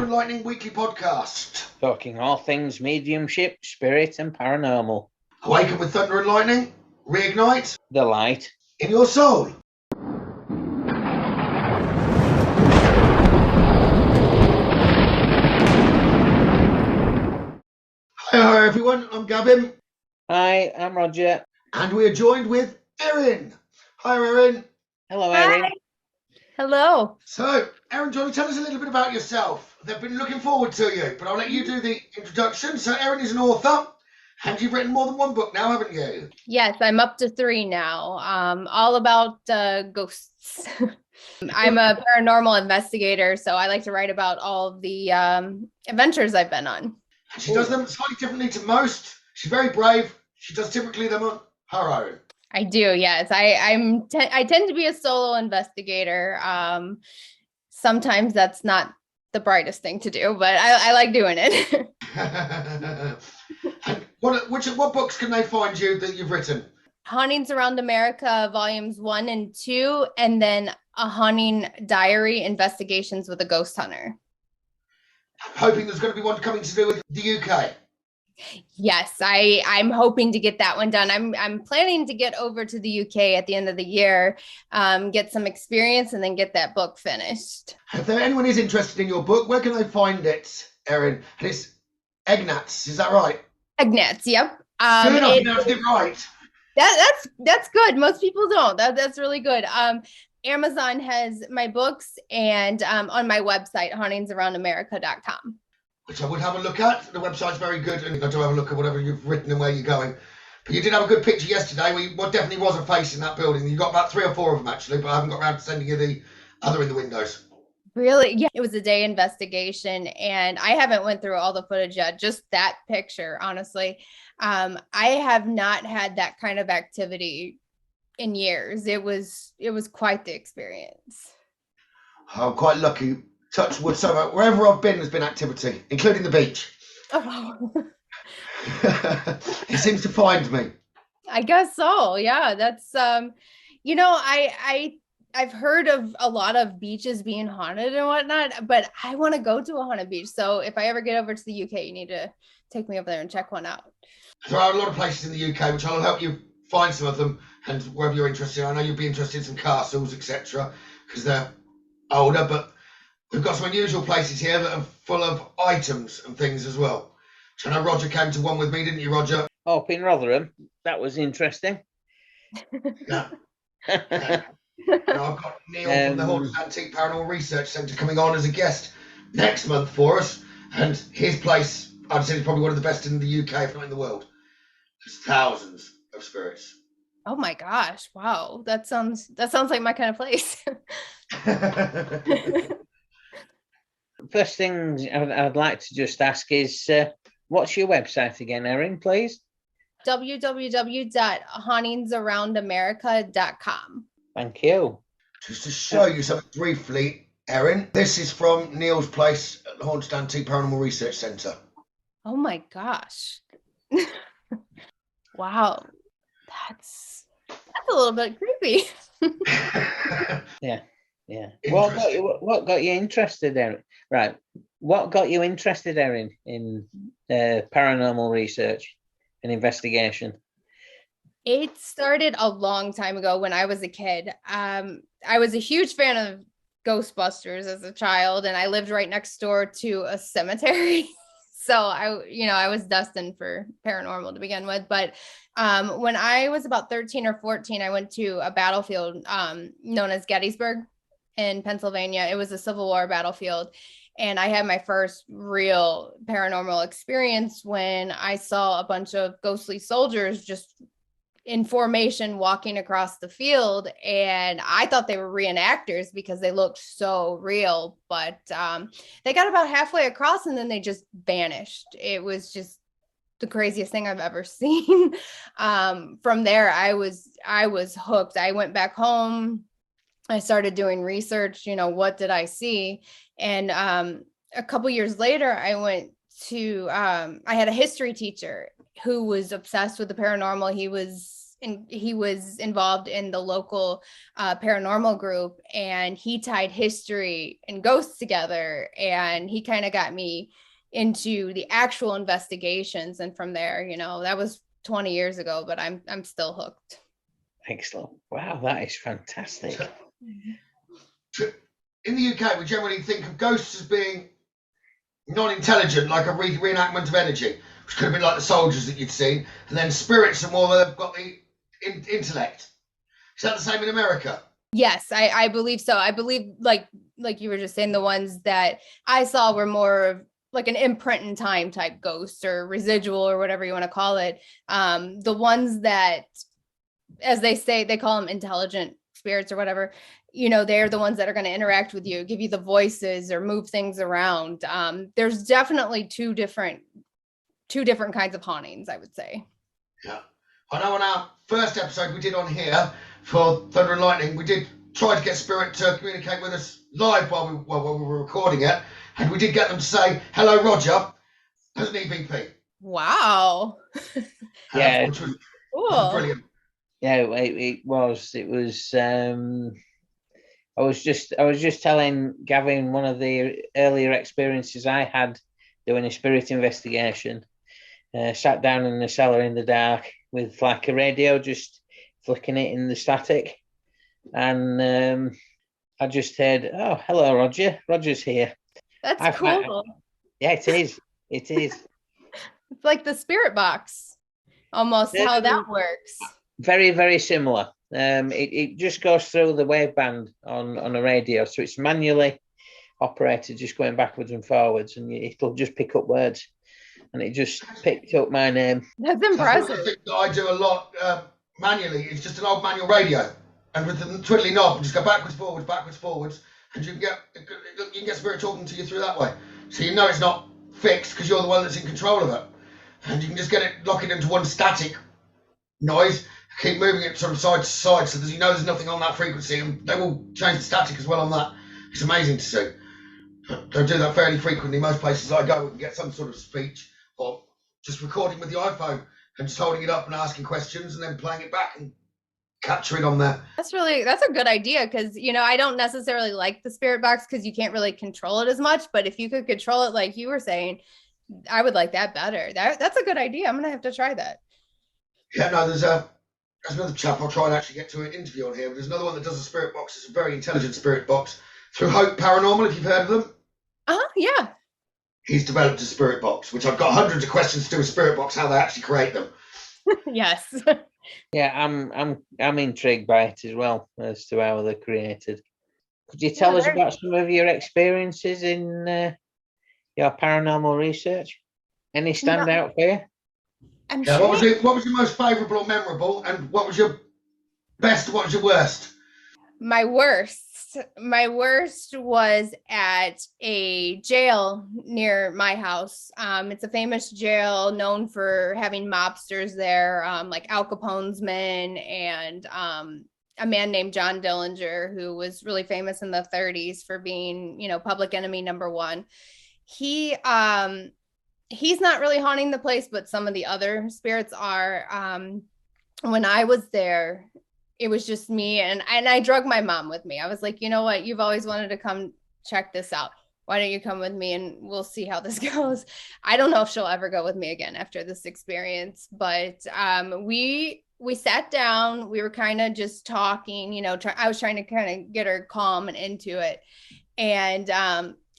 Lightning weekly podcast. Talking all things mediumship, spirit and paranormal. Awaken with Thunder and Lightning. Reignite the light in your soul. Hi everyone, I'm Gavin. Hi, I'm Roger. And we are joined with Erin. Hi Erin. Hello Erin. Hi. Hello. So, Erin, do you want to tell us a little bit about yourself? They've been looking forward to you, but I'll let you do the introduction. So, Erin is an author, and you've written more than one book now, haven't you? Yes, I'm up to 3 now. All about ghosts. I'm a paranormal investigator, so I like to write about all of the adventures I've been on. She does them slightly differently to most. She's very brave. She does typically them on her own. I do, yes. I tend to be a solo investigator. Sometimes that's not the brightest thing to do, but I like doing it. And what books can they find you that you've written? Hauntings Around America, volumes 1 and 2, and then A Haunting Diary, Investigations with a Ghost Hunter. I'm hoping there's going to be one coming to do with the UK. Yes, I'm hoping to get that one done. I'm planning to get over to the UK at the end of the year, get some experience, and then get that book finished. If anyone is interested in your book, where can they find it, Erin? And it's Egnatz, is that right? Egnatz, yep. Good, I pronounced it right. That's good. Most people don't. That's really good. Amazon has my books, and on my website, hauntingsaroundamerica.com. Which I would have a look at. The website's very good, and I do have a look at whatever you've written and where you're going. But you did have a good picture yesterday where what definitely was a face in that building. You got about 3 or 4 of them, actually, but I haven't got around to sending you the other in the windows. Really? Yeah. It was a day investigation, and I haven't went through all the footage yet, just that picture, honestly. I have not had that kind of activity in years. It was quite the experience. I'm quite lucky. Touch wood, so wherever I've been, there's been activity, including the beach. Oh. It seems to find me. I guess so. Yeah, that's I've heard of a lot of beaches being haunted and whatnot, but I want to go to a haunted beach. So if I ever get over to the UK, you need to take me over there and check one out. There are a lot of places in the UK, which I'll help you find some of them, and wherever you're interested. I know you'll be interested in some castles, etc., because they're older, but we've got some unusual places here that are full of items and things as well. So I know Roger came to one with me, didn't you, Roger? Up in Rotherham. That was interesting. Yeah. Yeah. I've got Neil from the Haunted Antique Paranormal Research Centre coming on as a guest next month for us. And his place, I'd say, is probably one of the best in the UK, if not in the world. There's thousands of spirits. Oh my gosh. Wow. That sounds like my kind of place. First thing I'd like to just ask is, what's your website again, Erin, please? www.hauntingsaroundamerica.com. Thank you. Just to show you something briefly, Erin, this is from Neil's place at the Haunted Antique Paranormal Research Centre. Oh my gosh. Wow. That's a little bit creepy. Yeah. What got you interested, Erin? Right. What got you interested, Erin, in paranormal research and investigation? It started a long time ago when I was a kid. I was a huge fan of Ghostbusters as a child, and I lived right next door to a cemetery. So I was destined for paranormal to begin with. But when I was about 13 or 14, I went to a battlefield known as Gettysburg in Pennsylvania. It was a Civil War battlefield. And I had my first real paranormal experience when I saw a bunch of ghostly soldiers just in formation walking across the field. And I thought they were reenactors because they looked so real. But they got about halfway across and then they just vanished. It was just the craziest thing I've ever seen. From there, I was hooked. I went back home. I started doing research, what did I see? And a couple years later, I went to, I had a history teacher who was obsessed with the paranormal. He was he was involved in the local paranormal group, and he tied history and ghosts together, and he kind of got me into the actual investigations. And from there, that was 20 years ago, but I'm still hooked. Excellent. Wow, that is fantastic. In the UK, we generally think of ghosts as being non-intelligent, like a reenactment of energy, which could have been like the soldiers that you'd seen, and then spirits are more that have got the intellect. Is that the same in America? Yes, I believe so. I believe, like you were just saying, the ones that I saw were more of like an imprint in time type ghost or residual or whatever you want to call it. The ones that, as they say, they call them intelligent spirits or whatever, they're the ones that are going to interact with you, give you the voices or move things around. There's definitely two different kinds of hauntings, I would say. Yeah. I know on our first episode we did on here for Thunder and Lightning, we did try to get spirit to communicate with us live while we were recording it. And we did get them to say, "Hello, Roger," as an EVP. Wow. Yeah. Which was Cool. brilliant. Yeah, it was. I was just telling Gavin one of the earlier experiences I had doing a spirit investigation. Sat down in the cellar in the dark with like a radio, just flicking it in the static. And I just heard, "Oh, hello, Roger. Roger's here." That's cool. Yeah, it is. It is. It's like the spirit box, almost how that works. Very, very similar. It just goes through the waveband on a radio, so it's manually operated, just going backwards and forwards, and it'll just pick up words. And it just picked up my name. That's impressive. I think that I do a lot manually. It's just an old manual radio, and with the twiddly knob, you just go backwards, forwards, and you can get spirit talking to you through that way. So it's not fixed because you're the one that's in control of it, and you can just lock it into one static noise, keep moving it sort of side to side, so that there's nothing on that frequency, and they will change the static as well on that. It's amazing to see. They do that fairly frequently. Most places I go, we can get some sort of speech or just recording with the iPhone and just holding it up and asking questions and then playing it back and capture it on there. That's a good idea, because I don't necessarily like the spirit box because you can't really control it as much, but if you could control it like you were saying, I would like that better. That's a good idea. I'm gonna have to try that. Yeah, no, there's another chap I'll try and actually get to an interview on here, but there's another one that does a spirit box. It's a very intelligent spirit box through Hope Paranormal, if you've heard of them. Yeah. He's developed a spirit box, which I've got hundreds of questions to do with spirit box, how they actually create them. Yes. Yeah, I'm intrigued by it as well, as to how they're created. Could you tell us about some of your experiences in your paranormal research? Any stand out for you? What was your most favourable or memorable, and what was your best, what was your worst? My worst was at a jail near my house. It's a famous jail known for having mobsters there, like Al Capone's men, and a man named John Dillinger, who was really famous in the 30s for being, public enemy number one. He's not really haunting the place, but some of the other spirits are. When I was there, it was just me, and I drug my mom with me. I was like, you know what? You've always wanted to come check this out. Why don't you come with me and we'll see how this goes? I don't know if she'll ever go with me again after this experience, but we sat down. We were kind of just talking, I was trying to kind of get her calm and into it. And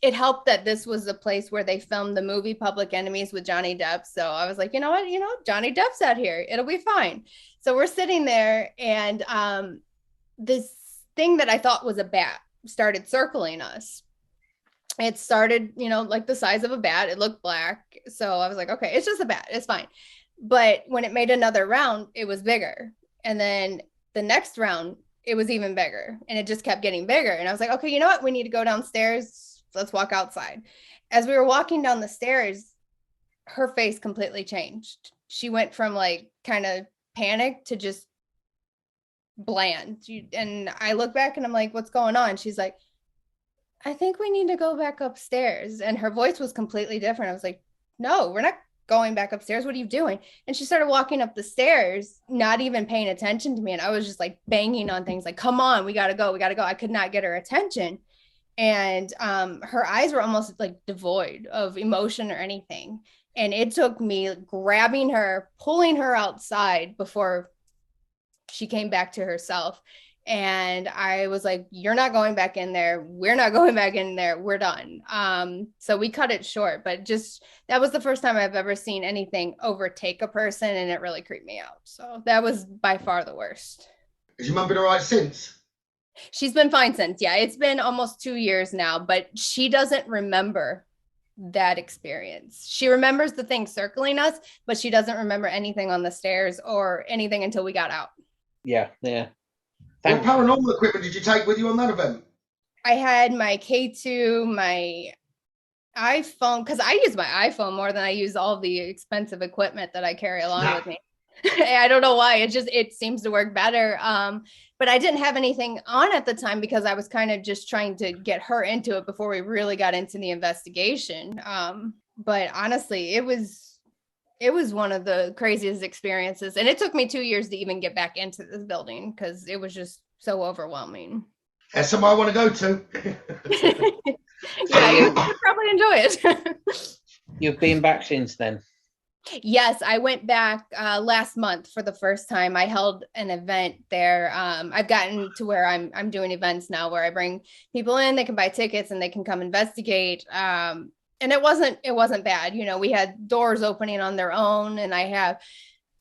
it helped that this was a place where they filmed the movie Public Enemies with Johnny Depp. So I was like, you know what? Johnny Depp's out here. It'll be fine. So we're sitting there, and this thing that I thought was a bat started circling us. It started, like the size of a bat. It looked black. So I was like, okay, it's just a bat. It's fine. But when it made another round, it was bigger. And then the next round, it was even bigger. And it just kept getting bigger. And I was like, okay, you know what? We need to go downstairs. Let's walk outside. As we were walking down the stairs, her face completely changed. She went from like kind of panic to just bland. And I look back and I'm like, what's going on? She's like, I think we need to go back upstairs. And her voice was completely different. I was like, no, we're not going back upstairs. What are you doing? And she started walking up the stairs, not even paying attention to me. And I was just like banging on things like, come on, we got to go. We got to go. I could not get her attention. And her eyes were almost like devoid of emotion or anything. And it took me grabbing her, pulling her outside before she came back to herself. And I was like, you're not going back in there. We're not going back in there. We're done. So we cut it short, but just, that was the first time I've ever seen anything overtake a person, and it really creeped me out. So that was by far the worst. Has your mum been all right since? She's been fine since. Yeah, it's been almost 2 years now, but she doesn't remember that experience. She remembers the thing circling us, but she doesn't remember anything on the stairs or anything until we got out. Yeah. What paranormal equipment did you take with you on that event? I had my K2, my iPhone, because I use my iPhone more than I use all the expensive equipment that I carry along with me. I don't know why. It seems to work better. But I didn't have anything on at the time because I was kind of just trying to get her into it before we really got into the investigation. But honestly, it was one of the craziest experiences. And it took me 2 years to even get back into this building because it was just so overwhelming. That's somewhere I want to go to. Yeah, you probably enjoy it. You've been back since then? Yes, I went back last month for the first time. I held an event there. I've gotten to where I'm doing events now where I bring people in, they can buy tickets and they can come investigate. And it wasn't bad. You know, we had doors opening on their own, and I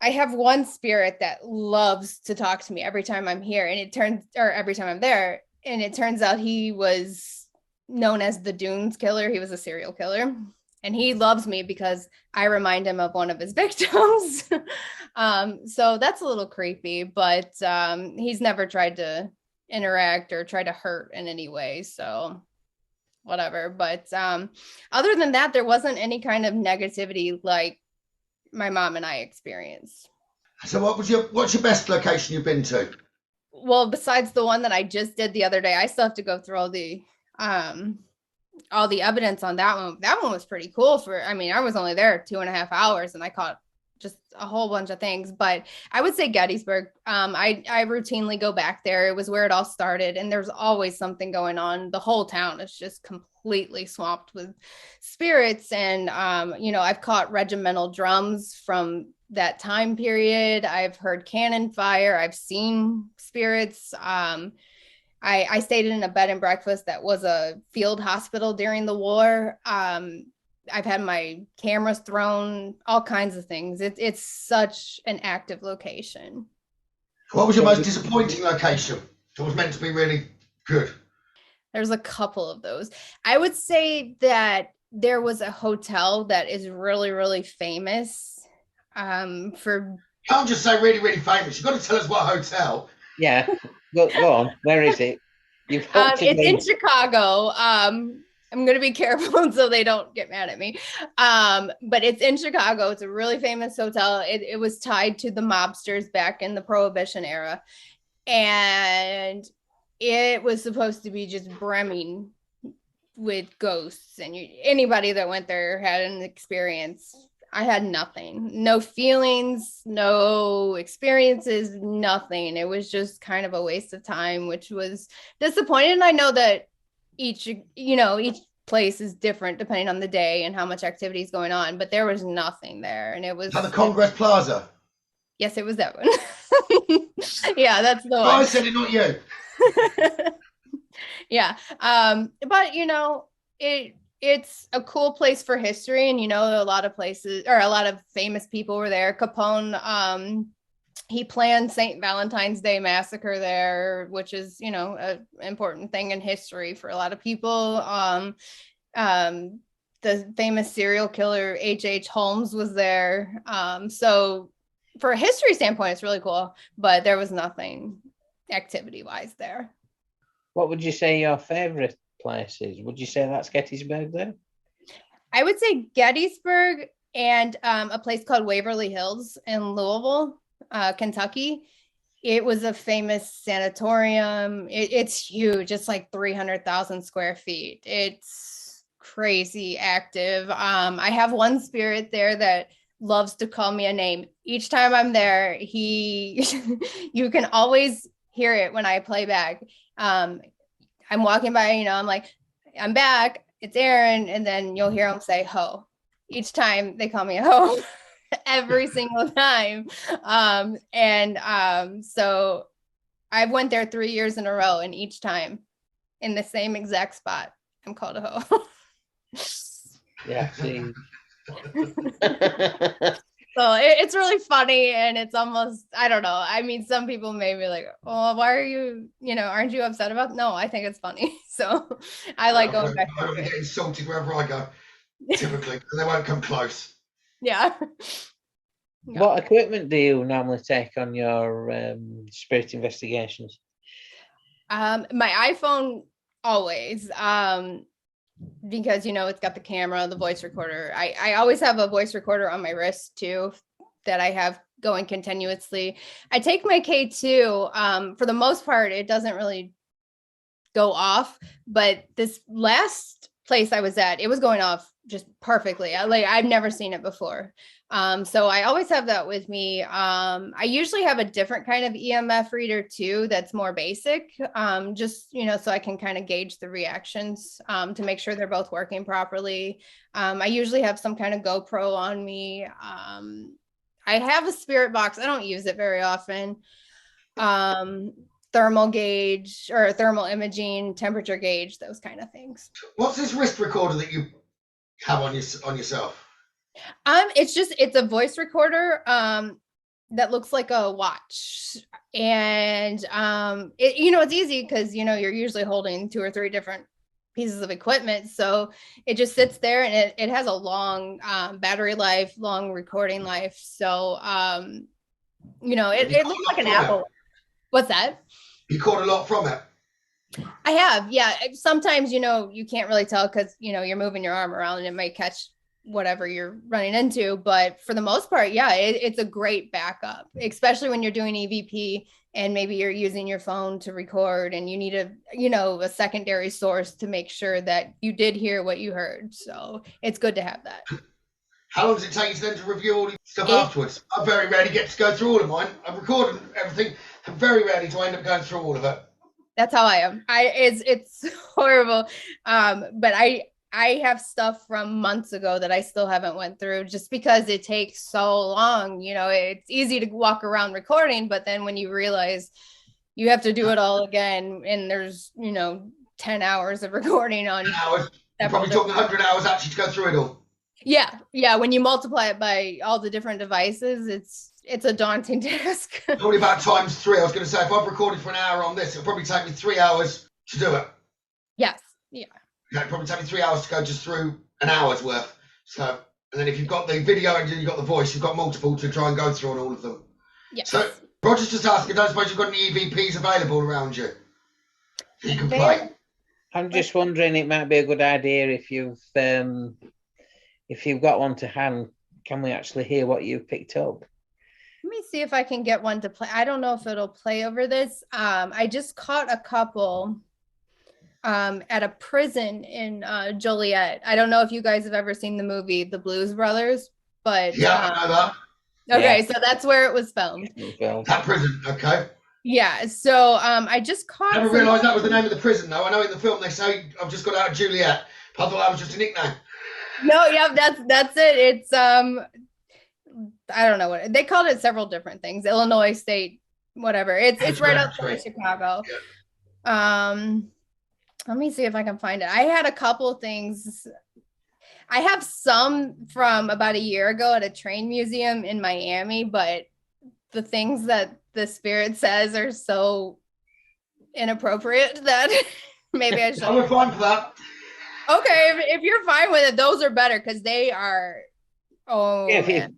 have one spirit that loves to talk to me every time I'm here, and every time I'm there, and it turns out he was known as the Dunes Killer. He was a serial killer. And he loves me because I remind him of one of his victims. So that's a little creepy, but he's never tried to interact or try to hurt in any way. So whatever. But other than that, there wasn't any kind of negativity like my mom and I experienced. So what's your best location you've been to? Well, besides the one that I just did the other day, I still have to go through all the evidence on that one. That one was pretty cool. I was only there 2.5 hours and I caught just a whole bunch of things, but I would say Gettysburg. I routinely go back there. It was where it all started, and there's always something going on. The whole town is just completely swamped with spirits. And, I've caught regimental drums from that time period. I've heard cannon fire. I've seen spirits. I stayed in a bed and breakfast that was a field hospital during the war. I've had my cameras thrown, all kinds of things. It's such an active location. What was your most disappointing location that was meant to be really good? There's a couple of those. I would say that there was a hotel that is really, really famous for... You can't just say really, really famous. You've got to tell us what hotel. Yeah. Go on. Where is it? It's in Chicago. I'm going to be careful so they don't get mad at me. But it's in Chicago. It's a really famous hotel. It was tied to the mobsters back in the Prohibition era. And it was supposed to be just brimming with ghosts. And anybody that went there had an experience. I had nothing, no feelings, no experiences, nothing. It was just kind of a waste of time, which was disappointing. And I know that each place is different depending on the day and how much activity is going on, but there was nothing there. And it was at the Congress Plaza. Yes, it was that one. Yeah, that's the one. I said it, not you. Yeah. But it's a cool place for history, and a lot of places, or a lot of famous people were there. Capone, he planned St. Valentine's Day massacre there, which is an important thing in history for a lot of people. The famous serial killer H.H. Holmes was there. So for a history standpoint, it's really cool, but there was nothing activity wise there. What would you say your favorite places? Would you say that's Gettysburg then? I would say Gettysburg and a place called Waverly Hills in Louisville, Kentucky. It was a famous sanatorium. It's huge. It's like 300,000 square feet. It's crazy active. I have one spirit there that loves to call me a name. Each time I'm there, you can always hear it when I play back. I'm walking by, I'm like, I'm back, it's Erin, and then you'll hear him say ho. Each time they call me a ho. Every single time. So I've went there 3 years in a row, and each time in the same exact spot, I'm called a hoe. Yeah. See. So it's really funny, and it's almost, I don't know. I mean, some people may be like, oh, why are you, aren't you upset about it? No, I think it's funny. So I like going back. I don't get insulted wherever I go, typically, because they won't come close. Yeah. What equipment do you normally take on your spirit investigations? My iPhone always, because it's got the camera, the voice recorder. I always have a voice recorder on my wrist too, that I have going continuously. I take my K2. For the most part, it doesn't really go off, but this last place I was at, it was going off just perfectly. I've never seen it before. So I always have that with me. I usually have a different kind of EMF reader too, that's more basic, just, so I can kind of gauge the reactions, to make sure they're both working properly. I usually have some kind of GoPro on me. I have a spirit box. I don't use it very often. Thermal gauge or thermal imaging, temperature gauge, those kind of things. What's this wrist recorder that you have on yourself? It's a voice recorder that looks like a watch, and it's easy because you're usually holding 2 or 3 different pieces of equipment, so it just sits there, and it has a long battery life, long recording life. So it looks like an Apple. What's that? You caught a lot from it. I have, yeah. Sometimes you can't really tell because you're moving your arm around and it might catch whatever you're running into, but for the most part, yeah, it's a great backup, especially when you're doing EVP and maybe you're using your phone to record and you need a secondary source to make sure that you did hear what you heard. So it's good to have that. How long does it take you then to review all the stuff afterwards? I very rarely get to go through all of mine. I'm recording everything, and very rarely do I end up going through all of it. That's how I am. It's horrible, but I have stuff from months ago that I still haven't went through just because it takes so long. It's easy to walk around recording, but then when you realize you have to do it all again, and there's 10 hours of recording on hours. You're probably talking 100 hours actually to go through it all. Yeah. When you multiply it by all the different devices, it's a daunting task. Probably about times 3. I was going to say, if I've recorded for an hour on this, it'll probably take me 3 hours to do it. Yes. Yeah. It'll probably take me 3 hours to go just through an hour's worth. So, and then if you've got the video and you've got the voice, you've got multiple to try and go through on all of them. Yes. So Roger's just asking, don't suppose you've got any EVPs available around you that you can play? I'm just wondering, it might be a good idea if you've got one to hand, can we actually hear what you've picked up? Let me see if I can get one to play. I don't know if it'll play over this. I just caught a couple at a prison in Joliet. I don't know if you guys have ever seen the movie The Blues Brothers, but yeah, I know that. Okay, so that's where it was filmed. That prison, okay. Yeah, so I just caught. I never realised that was the name of the prison, though. I know in the film they say I've just got out of Juliet. I thought that was just a nickname. No, yeah, that's it. It's I don't know what they called it. Several different things. Illinois State, whatever. It's right outside of Chicago. Yeah. Let me see if I can find it. I had a couple things. I have some from about a year ago at a train museum in Miami, but the things that the spirit says are so inappropriate that maybe I should. I'm fine for that. Okay, if you're fine with it, those are better because they are. Oh, yeah,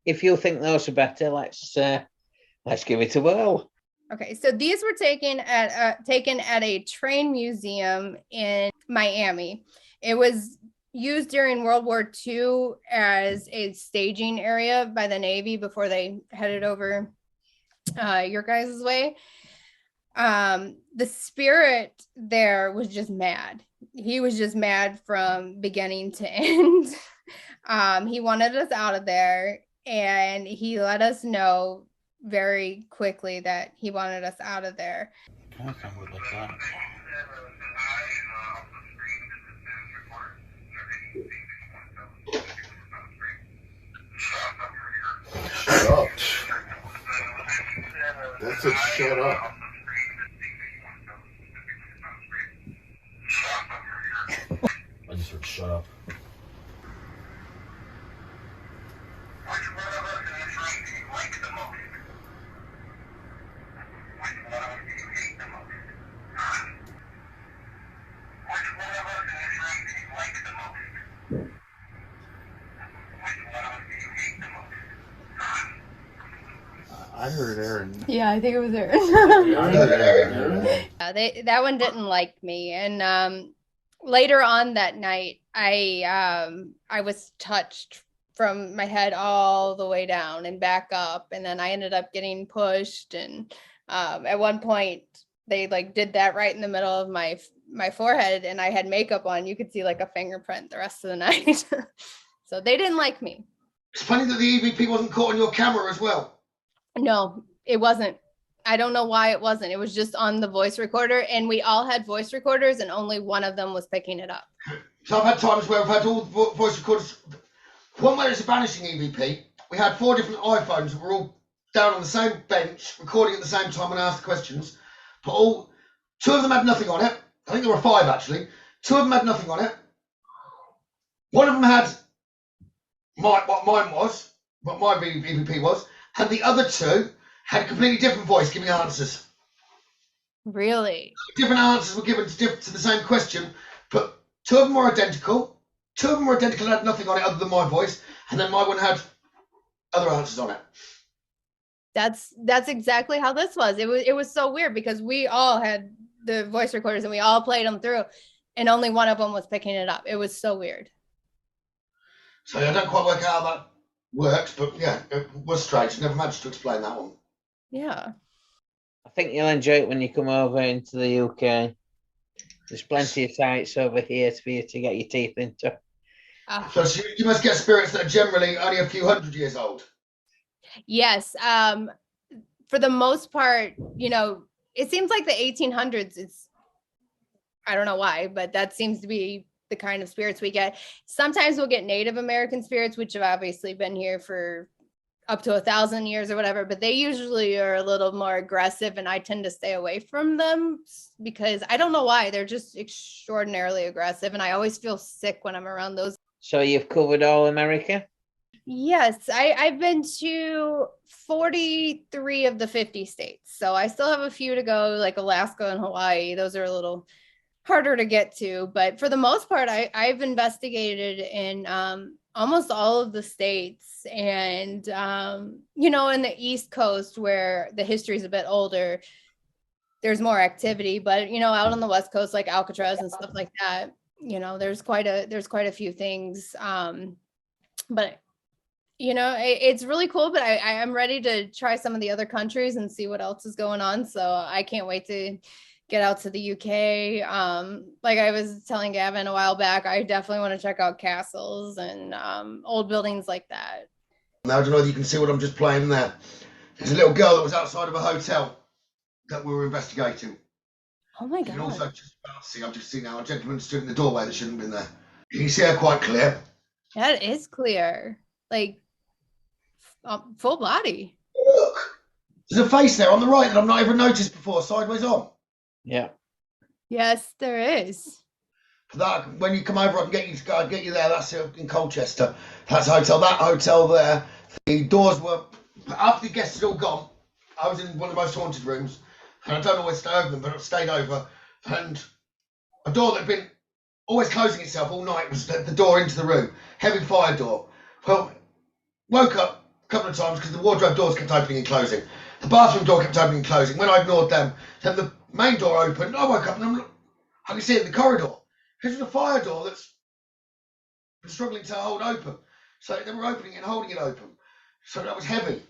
if you think those are better, let's give it a whirl. Okay, so these were taken at a train museum in Miami. It was used during World War II as a staging area by the Navy before they headed over your guys' way. The spirit there was just mad. he was just mad from beginning to end. He wanted us out of there, and he let us know very quickly that he wanted us out of there. Kind of sounded like that. Shut up. That's it, shut up. I just heard shut up. I heard Erin. Yeah, I think it was Erin. I heard Erin. That one didn't like me. And later on that night, I was touched from my head all the way down and back up, and then I ended up getting pushed. And at one point, they like did that right in the middle of my forehead, and I had makeup on. You could see like a fingerprint the rest of the night. So they didn't like me. It's funny that the EVP wasn't caught on your camera as well. No, it wasn't. I don't know why it wasn't. It was just on the voice recorder, and we all had voice recorders, and only one of them was picking it up. So I've had times where I've had all the voice recorders. One where it's a vanishing EVP. We had 4 different iPhones that were all down on the same bench, recording at the same time when I asked the questions. But 2 of them had nothing on it. I think there were 5 actually. 2 of them had nothing on it. One of them had what mine was, what my EVP was, and the other 2 had a completely different voice giving answers. Really? Different answers were given to the same question, but 2 of them were identical. 2 of them were identical and had nothing on it other than my voice, and then my one had other answers on it. That's exactly how this was. It was so weird because we all had the voice recorders and we all played them through, and only one of them was picking it up. It was so weird. So I don't quite work out how that works, but yeah, it was strange. Never managed to explain that one. Yeah. I think you'll enjoy it when you come over into the UK. There's plenty of sites over here for you to get your teeth into. So you must get spirits that are generally only a few hundred years old. Yes. For the most part, it seems like the 1800s is, I don't know why, but that seems to be the kind of spirits we get. Sometimes we'll get Native American spirits, which have obviously been here for up to 1,000 years or whatever, but they usually are a little more aggressive, and I tend to stay away from them because I don't know why. They're just extraordinarily aggressive, and I always feel sick when I'm around those. So you've covered all America? Yes, I've been to 43 of the 50 states. So I still have a few to go, like Alaska and Hawaii. Those are a little harder to get to. But for the most part, I've investigated in almost all of the states. And, in the East Coast where the history is a bit older, there's more activity. But, out on the West Coast, like Alcatraz and stuff like that, there's quite a few things. But it's really cool, but I am ready to try some of the other countries and see what else is going on. So I can't wait to get out to the UK. Like I was telling Gavin a while back, I definitely want to check out castles and old buildings like that. Now I don't know if you can see what I'm just playing there. There's a little girl that was outside of a hotel that we were investigating. Oh my God. You can also just about see, I've just seen now a gentleman stood in the doorway that shouldn't have been there. You can see her quite clear. That is clear. Like full body. Look, there's a face there on the right that I've not even noticed before, sideways on. Yeah. Yes, there is. That when you come over, I can get you there. That's in Colchester. That's a hotel. That hotel there. The doors were after the guests had all gone. I was in one of the most haunted rooms, and I don't always stay over them, but I stayed over. And a door that had been always closing itself all night was the door into the room. Heavy fire door. Well, woke up a couple of times because the wardrobe doors kept opening and closing. The bathroom door kept opening and closing. When I ignored them, then the main door opened. I woke up and I can see it in the corridor. This was a fire door that's been struggling to hold open. So they were opening it and holding it open. So that was heavy.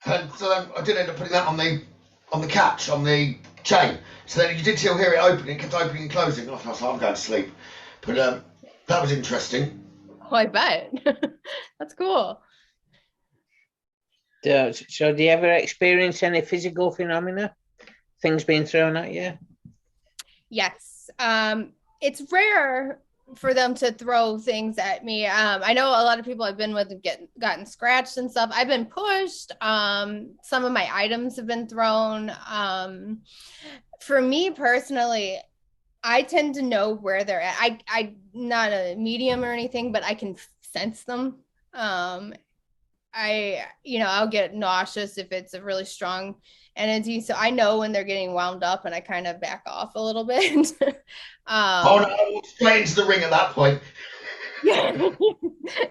And so then I did end up putting that on the catch, on the chain. So then you did still hear it opening, it kept opening and closing. I was like, I'm going to sleep. But that was interesting. Oh, I bet. That's cool. So do you ever experience any physical phenomena? Things being thrown at you? Yes. It's rare for them to throw things at me. I know a lot of people I've been with have gotten scratched and stuff. I've been pushed. Some of my items have been thrown. For me personally, I tend to know where they're at. I'm not a medium or anything, but I can sense them. I'll get nauseous if it's a really strong energy. So I know when they're getting wound up and I kind of back off a little bit. Oh no, straight into the ring at that point. Yeah,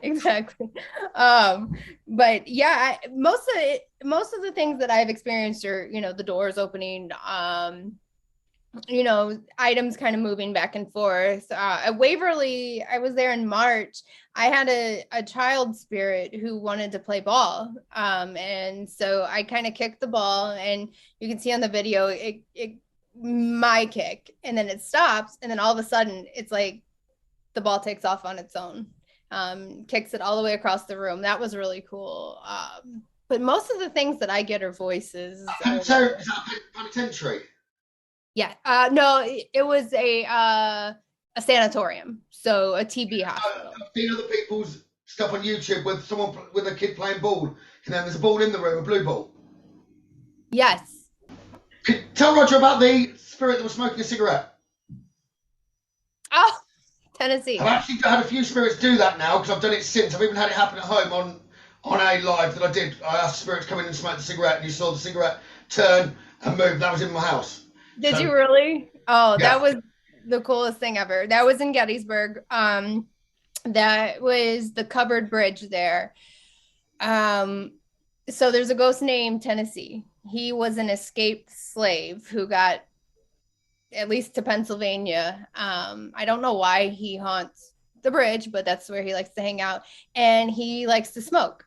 exactly. But yeah, most of the things that I've experienced are, the doors opening, items kind of moving back and forth. At Waverly, I was there in March. I had a child spirit who wanted to play ball. And so I kind of kicked the ball, and you can see on the video, my kick, and then it stops. And then all of a sudden it's like the ball takes off on its own, kicks it all the way across the room. That was really cool. But most of the things that I get are voices. Is that penitentiary? Yeah. No, it was a sanatorium. So a TB hospital. I've seen other people's stuff on YouTube with someone with a kid playing ball, and then there's a ball in the room, a blue ball. Yes. Tell Roger about the spirit that was smoking a cigarette. Oh, Tennessee. I've actually had a few spirits do that now, because I've done it since. I've even had it happen at home on a live that I did. I asked the spirit to come in and smoke the cigarette, and you saw the cigarette turn and move. That was in my house. Did you really? Oh, yeah. That was the coolest thing ever. That was in Gettysburg. That was the covered bridge there. So there's a ghost named Tennessee. He was an escaped slave who got at least to Pennsylvania. I don't know why he haunts the bridge, but that's where he likes to hang out. And he likes to smoke.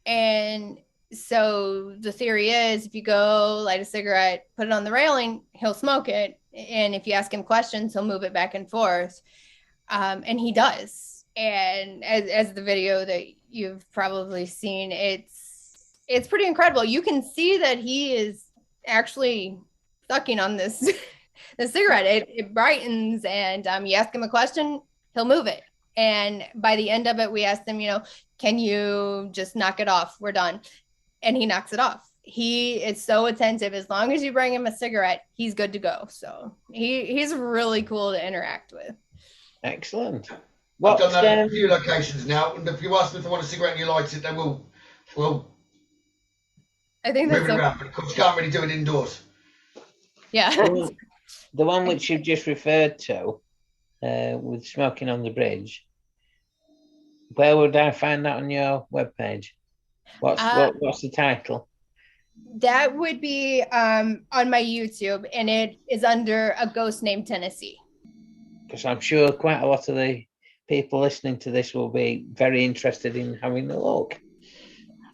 And so the theory is, if you go light a cigarette, put it on the railing, he'll smoke it. And if you ask him questions, he'll move it back and forth. And he does. And as the video that you've probably seen, it's pretty incredible. You can see that he is actually sucking on this the cigarette. It brightens, and you ask him a question, he'll move it. And by the end of it, we asked him, can you just knock it off? We're done. And he knocks it off. He is so attentive. As long as you bring him a cigarette, he's good to go. So he's really cool to interact with. Excellent. I've done that in a few locations now. And if you ask them if they want a cigarette and you light it, they will I think that's move it around. But of course, you can't really do it indoors. Yeah. The one which you've just referred to, with smoking on the bridge, where would I find that on your webpage? What's the title? That would be on my YouTube, and it is under a ghost named Tennessee. Because I'm sure quite a lot of the people listening to this will be very interested in having a look.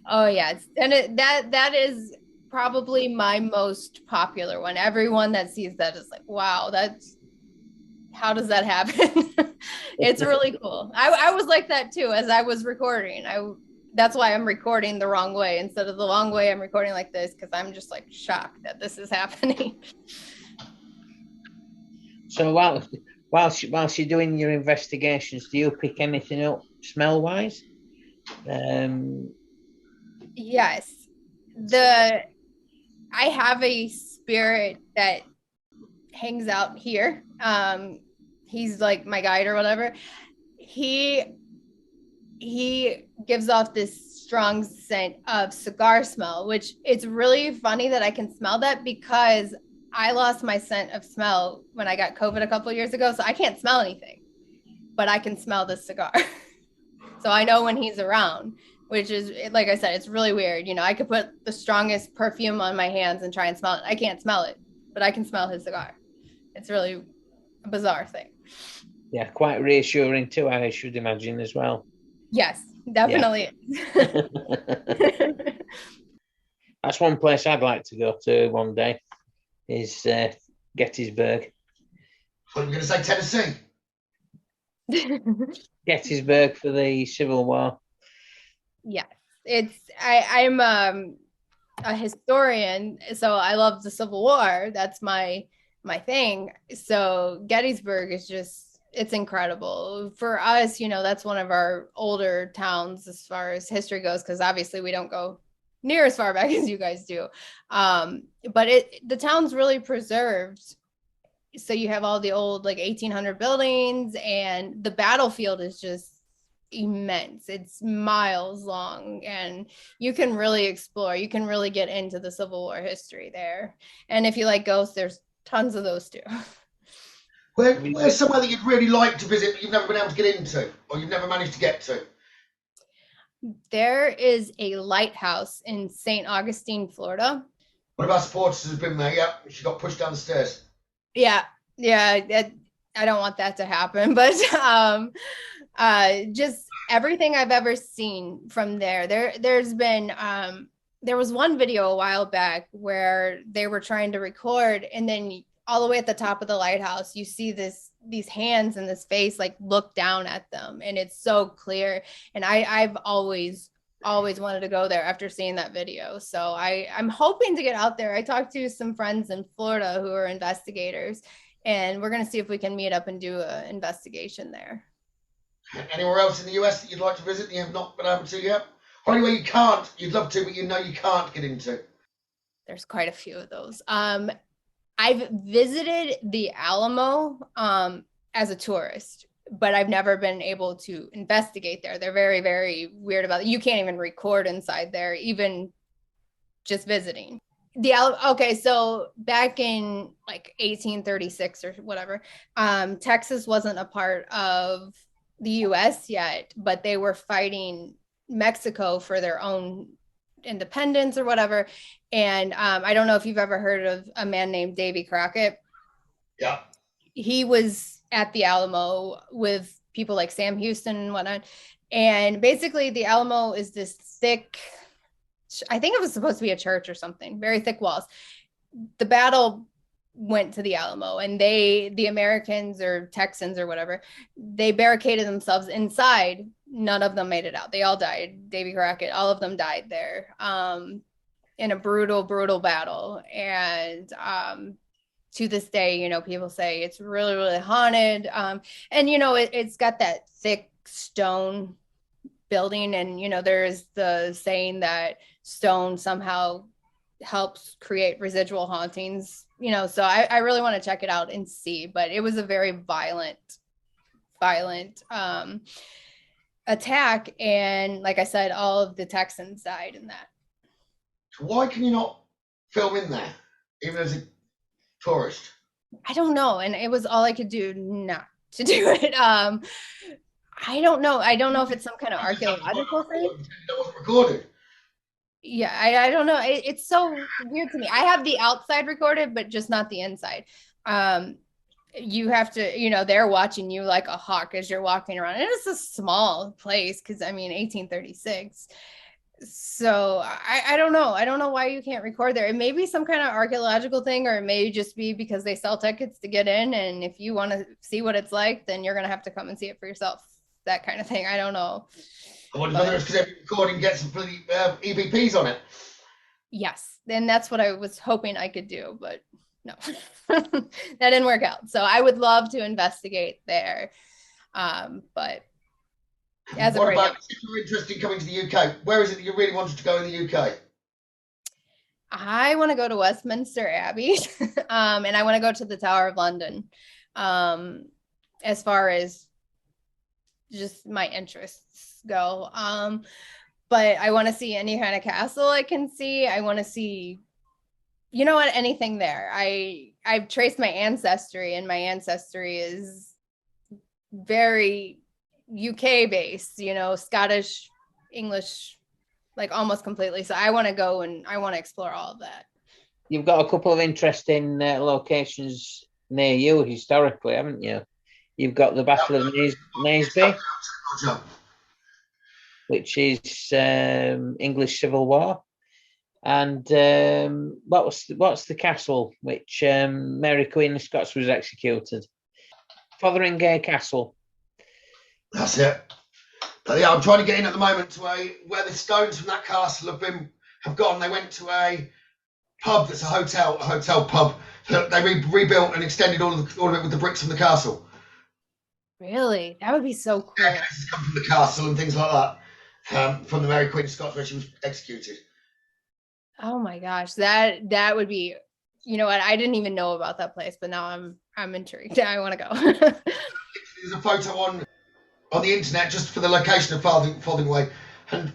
Oh yes, and that is probably my most popular one. Everyone that sees that is like, wow, how does that happen? It's really cool. I was like that too as I was recording. That's why I'm recording the wrong way instead of the long way. I'm recording like this because I'm just like shocked that this is happening. So whilst you're doing your investigations, do you pick anything up smell-wise? Yes. I have a spirit that hangs out here. He's like my guide or whatever. He gives off this strong scent of cigar smell, which it's really funny that I can smell that because I lost my scent of smell when I got COVID a couple of years ago. So I can't smell anything, but I can smell the cigar. So I know when he's around, which is, like I said, it's really weird. I could put the strongest perfume on my hands and try and smell it. I can't smell it, but I can smell his cigar. It's really a bizarre thing. Yeah, quite reassuring too, I should imagine as well. Yes, definitely. Yeah. That's one place I'd like to go to one day. is Gettysburg. I thought you were going to say Tennessee. Gettysburg for the Civil War. Yes, I'm a historian, so I love the Civil War. That's my thing. So Gettysburg is just, it's incredible for us. You know, that's one of our older towns as far as history goes, because obviously we don't go near as far back as you guys do. But the town's really preserved. So you have all the old like 1800 buildings, and the battlefield is just immense. It's miles long, and you can really explore. You can really get into the Civil War history there. And if you like ghosts, there's tons of those too. Where's somewhere that you'd really like to visit but you've never been able to get into, or you've never managed to get to? There is a lighthouse in St. Augustine, Florida. One of our supporters has been there. Yeah, she got pushed down the stairs. Yeah. I don't want that to happen, but just everything I've ever seen from there's been there was one video a while back where they were trying to record, and then all the way at the top of the lighthouse you see these hands and this face like look down at them, and it's so clear. And I've always wanted to go there after seeing that video, so I'm hoping to get out there. I talked to some friends in Florida who are investigators, and we're going to see if we can meet up and do an investigation there. Anywhere else in the US that you'd like to visit that you have not been able to yet? Or anywhere you can't, you'd love to, but you know you can't get into? There's quite a few of those. I've visited the Alamo as a tourist, but I've never been able to investigate there. They're very, very weird about it. You can't even record inside there, even just visiting. Okay, so back in like 1836 or whatever, Texas wasn't a part of the US yet, but they were fighting Mexico for their own independence or whatever. And I don't know if you've ever heard of a man named Davy Crockett. Yeah. He was at the Alamo with people like Sam Houston and whatnot. And basically the Alamo is this thick, I think it was supposed to be a church or something, very thick walls. The battle went to the Alamo, and the Americans or Texans or whatever, they barricaded themselves inside. None of them made it out. They all died. Davy Crockett, all of them died there in a brutal, brutal battle. And to this day, you know, people say it's really, really haunted. And, you know, it's got that thick stone building. And, you know, there's the saying that stone somehow helps create residual hauntings, you know, so I really want to check it out and see. But it was a very violent attack, and like I said, all of the Texans died in that. Why can you not film in there, even as a tourist? I don't know, and it was all I could do not to do it. I don't know if it's some kind of archaeological thing. That wasn't recorded. Yeah, I don't know. It's so weird to me. I have the outside recorded, but just not the inside. You have to, you know, they're watching you like a hawk as you're walking around. And it's a small place because, I mean, 1836. So I don't know. I don't know why you can't record there. It may be some kind of archaeological thing, or it may just be because they sell tickets to get in. And if you want to see what it's like, then you're going to have to come and see it for yourself. That kind of thing. I don't know. I wonder whether it's because every recording gets some bloody EVPs on it. Yes, and that's what I was hoping I could do, but no, that didn't work out. So I would love to investigate there, but as what of right about now, if you're interested in coming to the UK? Where is it that you really wanted to go in the UK? I want to go to Westminster Abbey, and I want to go to the Tower of London. As far as just my interests go, but I want to see any kind of castle I can see. I want to see, you know what, anything there. I've traced my ancestry, and my ancestry is very UK based, you know, Scottish, English, like almost completely. So I want to go and I want to explore all of that. You've got a couple of interesting locations near you historically, haven't you? You've got the Battle of Naseby, which is English Civil War. And what's the castle which Mary Queen of Scots was executed? Fotheringay Castle. That's it. But yeah, I'm trying to get in at the moment to where the stones from that castle have gone. They went to a pub that's a hotel pub. They rebuilt and extended all of it with the bricks from the castle. Really? That would be so cool. Yeah, cases come from the castle and things like that. From the Mary Queen of Scots where she was executed. Oh my gosh, that would be. You know what? I didn't even know about that place, but now I'm intrigued. I want to go. There's a photo on the internet just for the location of Fotheringay, and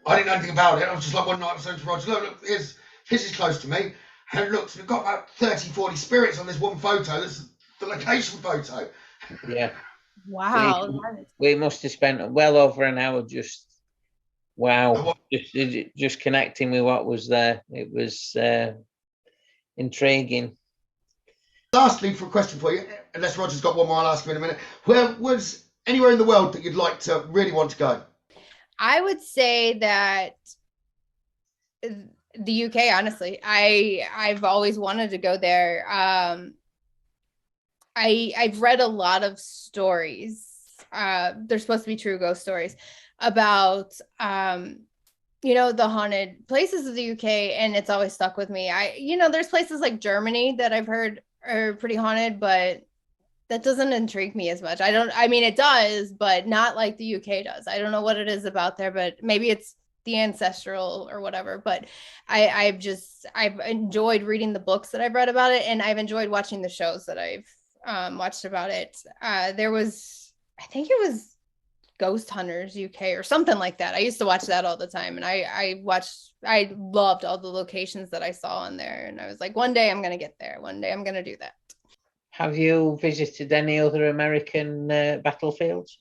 I didn't know anything about it. I was just like, one night I was saying to Roger, look, this is close to me. And look, we've got about 30, 40 spirits on this one photo. This is the location photo. Yeah. Wow. We must have spent well over an hour just connecting with what was there. It was intriguing. Lastly, for a question for you, unless Roger's got one more, I'll ask you in a minute. Where was anywhere in the world that you'd like to really want to go? I would say that the UK, honestly. I've always wanted to go there. I've read a lot of stories. They're supposed to be true ghost stories about the haunted places of the UK, and it's always stuck with me. There's places like Germany that I've heard are pretty haunted, but that doesn't intrigue me as much. It does, but not like the UK does. I don't know what it is about there, but maybe it's the ancestral or whatever. But I've enjoyed reading the books that I've read about it, and I've enjoyed watching the shows that I've watched about it. I think it was Ghost Hunters UK or something like that. I used to watch that all the time, and I loved all the locations that I saw on there, and I was like, one day I'm gonna get there. One day I'm gonna do that. Have you visited any other American battlefields?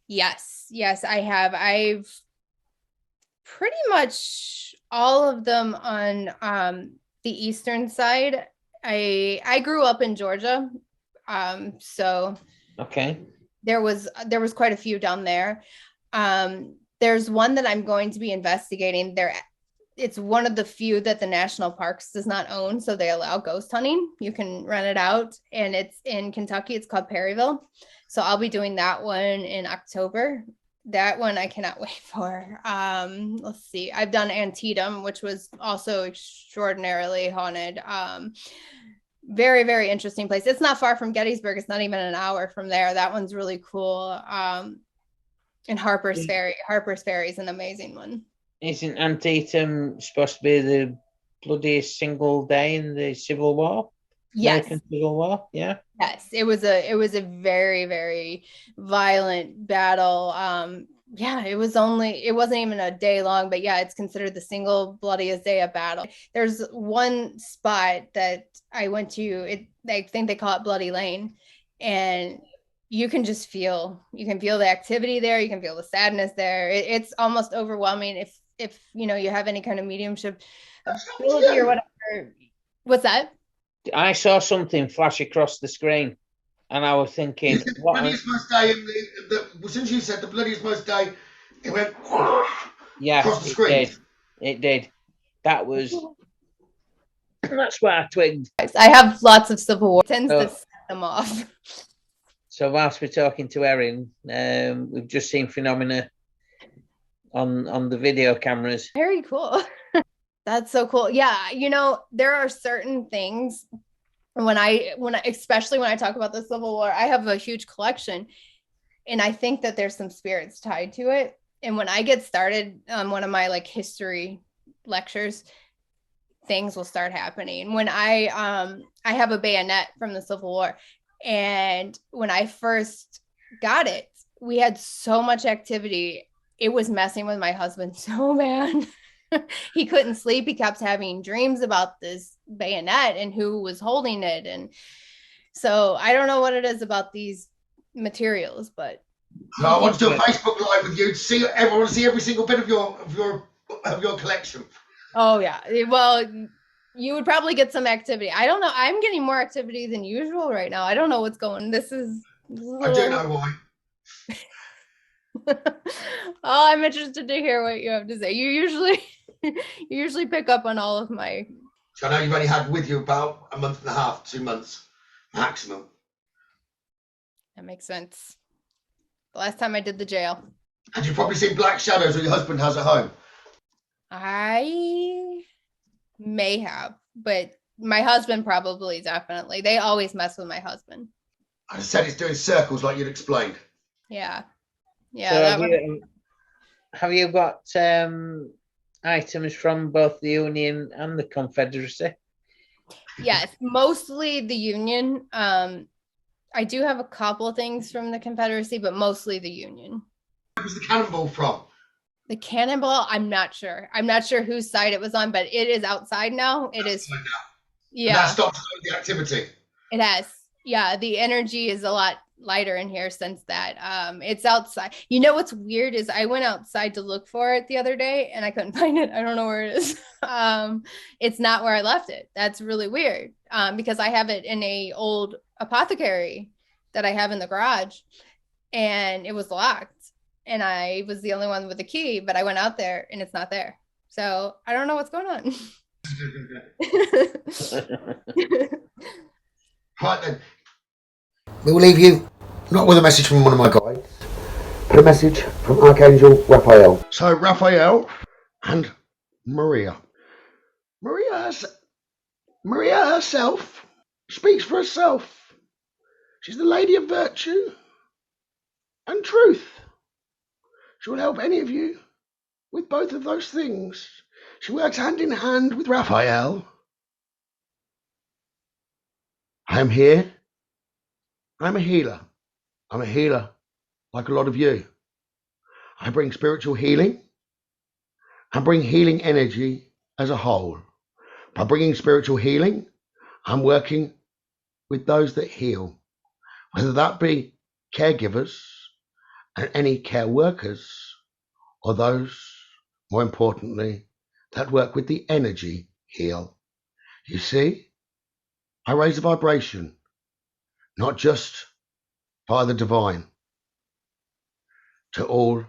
Yes, I have. I've pretty much all of them on the eastern side. I grew up in Georgia, so okay. There was quite a few down there. There's one that I'm going to be investigating there. It's one of the few that the national parks does not own, so they allow ghost hunting. You can rent it out, and it's in Kentucky. It's called Perryville. So I'll be doing that one in October. That one I cannot wait for. Let's see. I've done Antietam, which was also extraordinarily haunted. Very, very interesting place. It's not far from Gettysburg. It's not even an hour from there. That one's really cool. And Harper's Ferry. Harper's Ferry is an amazing one. Isn't Antietam supposed to be the bloodiest single day in the Civil War? Yes. American Civil War, yeah. Yes, it was a very, very violent battle. It wasn't even a day long, but yeah, it's considered the single bloodiest day of battle. There's one spot that I went to, I think they call it Bloody Lane, and you can feel the activity there. You can feel the sadness there. It's almost overwhelming if you have any kind of mediumship ability or whatever. What's that? I saw something flash across the screen, and I was thinking, the bloodiest most day since you said the bloodiest most day, it went across the screen. It did. That's where I twigged. I have lots of Civil War. It tends to set them off. So whilst we're talking to Erin, we've just seen phenomena on the video cameras. Very cool. That's so cool. Yeah, there are certain things especially when I talk about the Civil War, I have a huge collection, and I think that there's some spirits tied to it. And when I get started on one of my history lectures, things will start happening. When I have a bayonet from the Civil War, and when I first got it, we had so much activity. It was messing with my husband so bad. He couldn't sleep. He kept having dreams about this bayonet and who was holding it. And so I don't know what it is about these materials, but I want to do a Facebook Live with you to everyone see every single bit of your collection. Oh yeah. Well, you would probably get some activity. I don't know. I'm getting more activity than usual right now. I don't know what's going. I do know why. Oh, I'm interested to hear what you have to say. You usually You usually pick up on all of my. So I know you've only had with you about a month and a half, 2 months maximum. That makes sense. The last time I did the jail. And you've probably seen black shadows or your husband has at home. I may have, but my husband probably, definitely. They always mess with my husband. I said it's doing circles like you'd explained. Yeah. Yeah. So have you got items from both the Union and the Confederacy? Yes, mostly the Union. I do have a couple of things from the Confederacy, but mostly the Union. Where was the cannonball from? The cannonball, I'm not sure. I'm not sure whose side it was on, but it is outside now. It is. Outside now. Yeah. And that stopped the activity. It has. Yeah, the energy is a lot lighter in here since that. It's outside. You know what's weird is I went outside to look for it the other day and I couldn't find it. I don't know where it is. It's not where I left it. That's really weird. Because I have it in a old apothecary that I have in the garage, and it was locked. And I was the only one with the key, but I went out there and it's not there. So I don't know what's going on. Right then. We will leave you not with a message from one of my guides, but a message from Archangel Raphael. So Raphael and Maria. Maria herself speaks for herself. She's the Lady of Virtue and Truth. She will help any of you with both of those things. She works hand in hand with Raphael. I am here. I'm a healer. I'm a healer like a lot of you. I bring spiritual healing. I bring healing energy as a whole. By bringing spiritual healing, I'm working with those that heal, whether that be caregivers and any care workers, or those, more importantly, that work with the energy heal. You see, I raise the vibration, not just by the divine, to all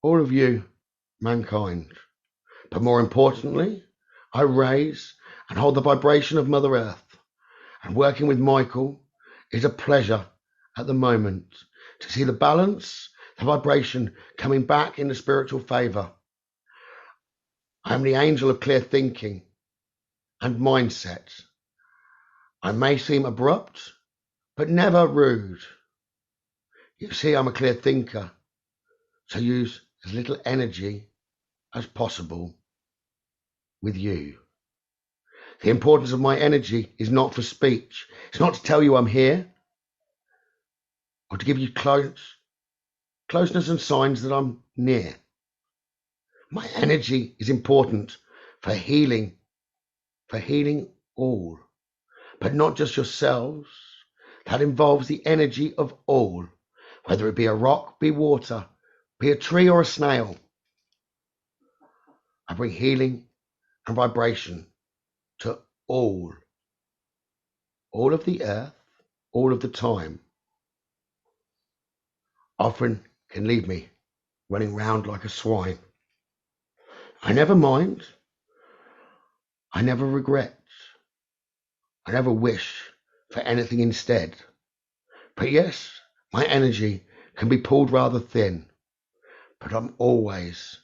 of you, mankind. But more importantly, I raise and hold the vibration of Mother Earth. And working with Michael is a pleasure at the moment to see the balance, the vibration coming back into spiritual favor. I am the angel of clear thinking and mindset. I may seem abrupt, but never rude. You see, I'm a clear thinker, so use as little energy as possible with you. The importance of my energy is not for speech. It's not to tell you I'm here or to give you closeness and signs that I'm near. My energy is important for healing all, but not just yourselves. That involves the energy of all, whether it be a rock, be water, be a tree or a snail. I bring healing and vibration to all of the earth, all of the time. Often can leave me running round like a swine. I never mind. I never regret. I never wish for anything instead. But yes, my energy can be pulled rather thin, but I'm always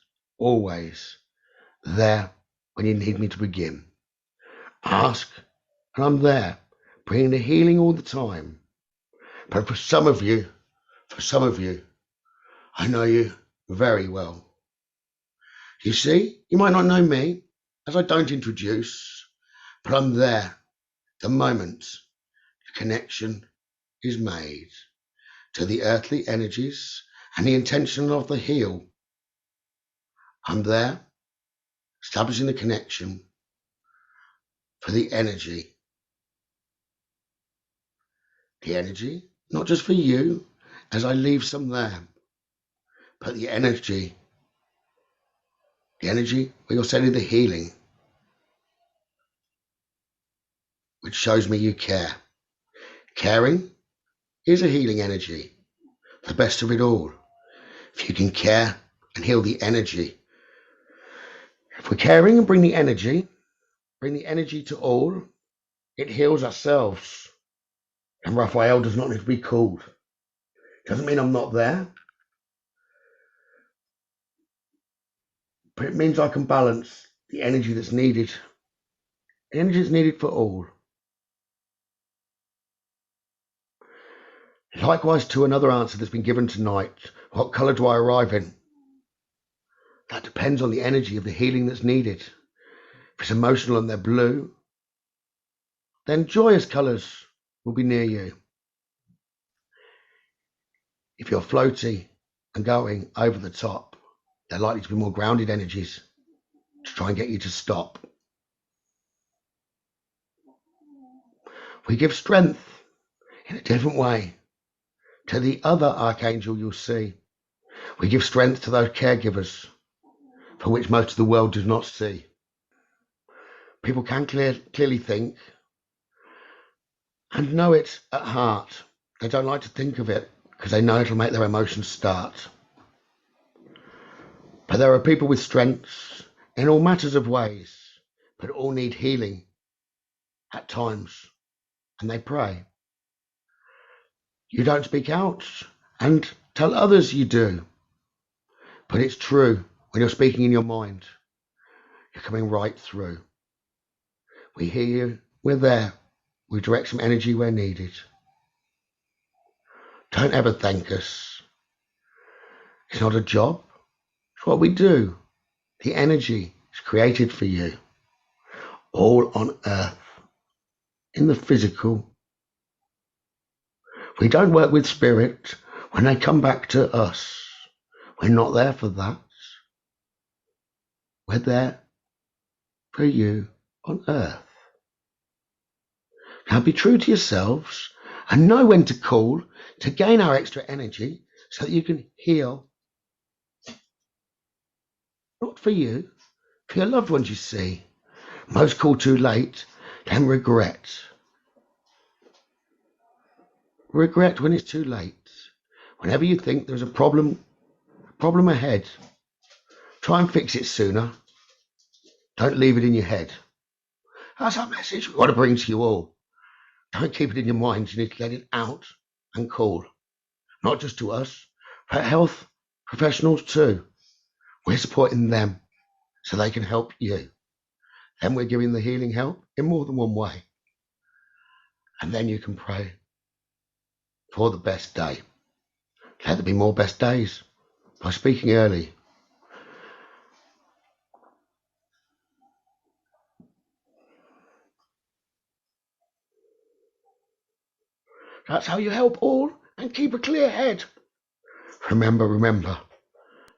there when you need me to begin. Ask, and I'm there, bringing the healing all the time. But for some of you, I know you very well. You see, you might not know me, as I don't introduce, but I'm there the moment the connection is made to the earthly energies and the intention of the heal. I'm there, establishing the connection for the energy. The energy, not just for you, as I leave some there, but the energy where you're sending the healing, which shows me you care. Caring is a healing energy, the best of it all. If you can care and heal the energy, If we're caring and bring the energy to all, it heals ourselves. And Raphael does not need to be called. Doesn't mean I'm not there, but it means I can balance the energy that's needed. The energy that's needed for all. Likewise to another answer that's been given tonight. What colour do I arrive in? That depends on the energy of the healing that's needed. If it's emotional and they're blue, then joyous colours will be near you. If you're floaty and going over the top, they're likely to be more grounded energies to try and get you to stop. We give strength in a different way to the other archangel you'll see. We give strength to those caregivers for which most of the world does not see. People can clearly think and know it at heart. They don't like to think of it because they know it'll make their emotions start. But there are people with strengths in all matters of ways, but all need healing at times, and they pray. You don't speak out and tell others you do, but it's true when you're speaking in your mind. You're coming right through. We hear you, we're there, we direct some energy where needed. Don't ever thank us. It's not a job, it's what we do. The energy is created for you, all on earth, in the physical. We don't work with spirit when they come back to us. We're not there for that. We're there for you on earth. Now be true to yourselves and know when to call to gain our extra energy so that you can heal. Not for you, for your loved ones you see. Most call too late, then regret. Regret when it's too late. Whenever you think there's a problem ahead, try and fix it sooner. Don't leave it in your head. That's our message we want to bring to you all. Don't keep it in your mind. You need to let it out and call. Not just to us, but health professionals too. We're supporting them so they can help you. Then we're giving the healing help in more than one way. And then you can pray for the best day. Let there be more best days by speaking early. That's how you help all and keep a clear head. Remember,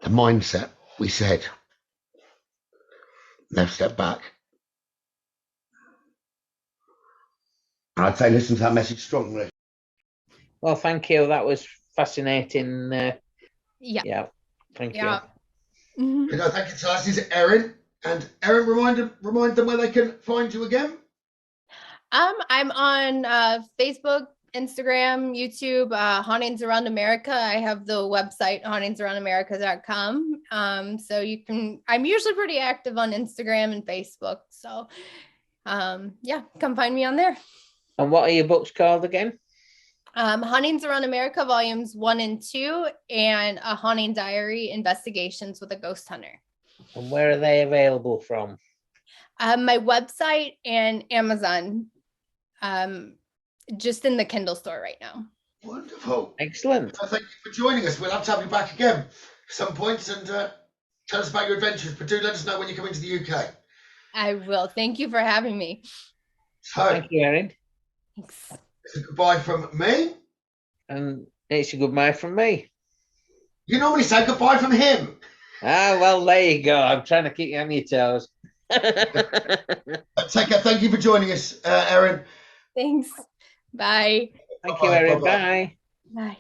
the mindset we said. Never step back. And I'd say listen to that message strongly. Well, thank you. That was fascinating. Yeah. Thank you. Mhm. No, thank you. So this is Erin. And Erin, remind them where they can find you again. I'm on Facebook, Instagram, YouTube, Hauntings Around America. I have the website hauntingsaroundamerica.com. So you can, I'm usually pretty active on Instagram and Facebook. So come find me on there. And what are your books called again? Hauntings Around America, volumes 1 and 2, and A Haunting Diary, Investigations with a Ghost Hunter. And where are they available from? My website and Amazon, just in the Kindle store right now. Wonderful. Excellent. Well, thank you for joining us. We'll have to have you back again at some point and tell us about your adventures. But do let us know when you come into the UK. I will. Thank you for having me. So, Thank you, Erin. Thanks. it's a goodbye from me. And it's a goodbye from me. You normally say goodbye from him. Ah, well, there you go. I'm trying to keep you on your toes. Take care. Thank you for joining us, Erin. Thanks. Bye. Thank you, Erin. Bye. Bye.